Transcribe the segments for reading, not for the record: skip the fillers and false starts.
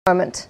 moment.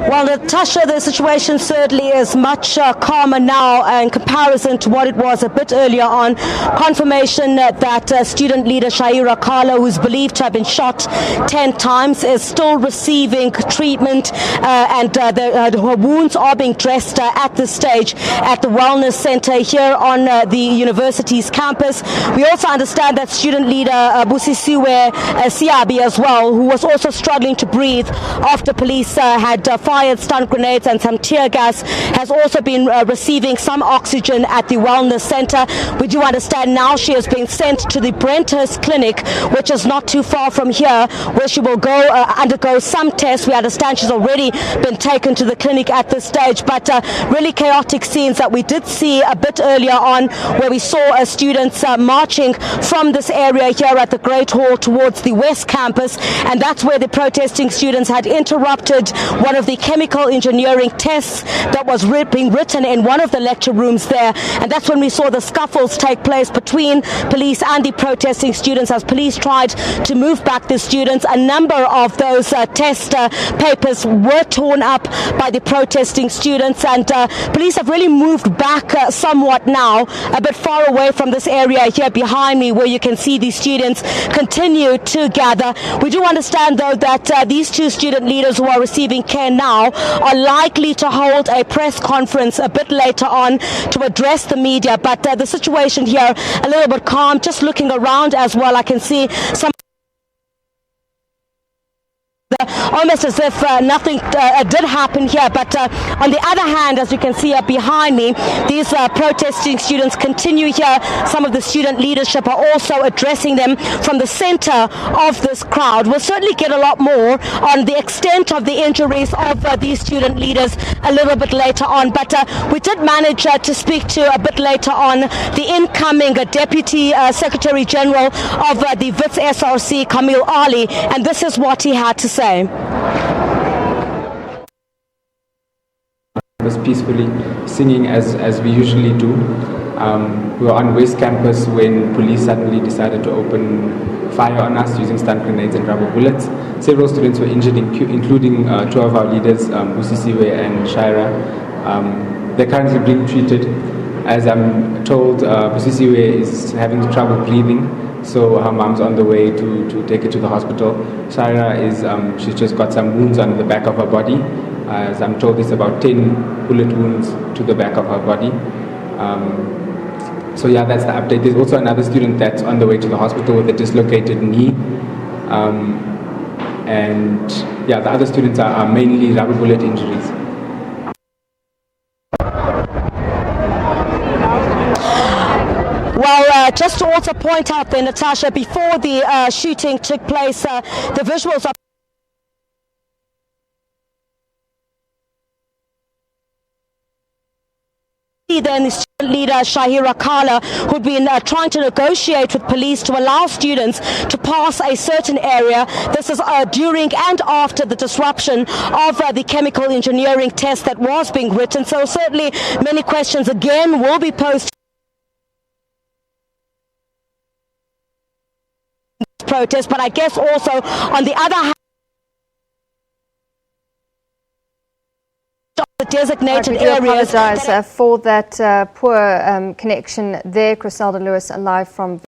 Well, Natasha, the situation certainly is much calmer now in comparison to what it was a bit earlier on. Confirmation that student leader Shaheera Kalla, who's believed to have been shot 10 times, is still receiving treatment and her wounds are being dressed at this stage at the wellness center here on the university's campus. We also understand that student leader Busisiwe Siabi as well, who was also struggling to breathe after police had fired stun grenades and some tear gas, has also been receiving some oxygen at the wellness center. We do understand now she has been sent to the Brenthurst clinic, which is not too far from here, where she will go undergo some tests. We understand she's already been taken to the clinic at this stage, but really chaotic scenes that we did see a bit earlier on, where we saw students marching from this area here at the Great Hall towards the West Campus, and that's where the protesting students had interrupted one of the chemical engineering tests that was being written in one of the lecture rooms there, and that's when we saw the scuffles take place between police and the protesting students as police tried to move back the students. A number of those test papers were torn up by the protesting students, and police have really moved back somewhat now, a bit far away from this area here behind me, where you can see the students continue to gather. We do understand, though, that these two student leaders who are receiving care now are likely to hold a press conference a bit later on to address the media, but the situation here a little bit calm. Just looking around as well, I can see some almost as if nothing did happen here, but on the other hand, as you can see up behind me, these protesting students continue here. Some of the student leadership are also addressing them from the center of this crowd. We'll certainly get a lot more on the extent of the injuries of these student leaders a little bit later on, but we did manage to speak to a bit later on the incoming Deputy Secretary General of the Wits SRC, Kamil Ali, and this is what he had to say. Was peacefully singing as we usually do. We were on West Campus when police suddenly decided to open fire on us using stun grenades and rubber bullets. Several students were injured, including two of our leaders, Busisiwe and Shaheera. They're currently being treated. As I'm told, Busisiwe is having trouble breathing, so her mom's on the way to take her to the hospital. Shaheera is, she's just got some wounds on the back of her body. As I'm told, it's about 10 bullet wounds to the back of her body. So yeah, that's the update. There's also another student that's on the way to the hospital with a dislocated knee. And yeah, the other students are mainly rubber bullet injuries. Well, just to also point out there, Natasha, before the shooting took place, the visuals of then the student leader Shaheera Kalla, who'd been trying to negotiate with police to allow students to pass a certain area. This is during and after the disruption of the chemical engineering test that was being written. So certainly many questions again will be posed protest, but I guess also on the other hand, the designated areas. I apologize for that poor connection there. Chriselda Lewis live from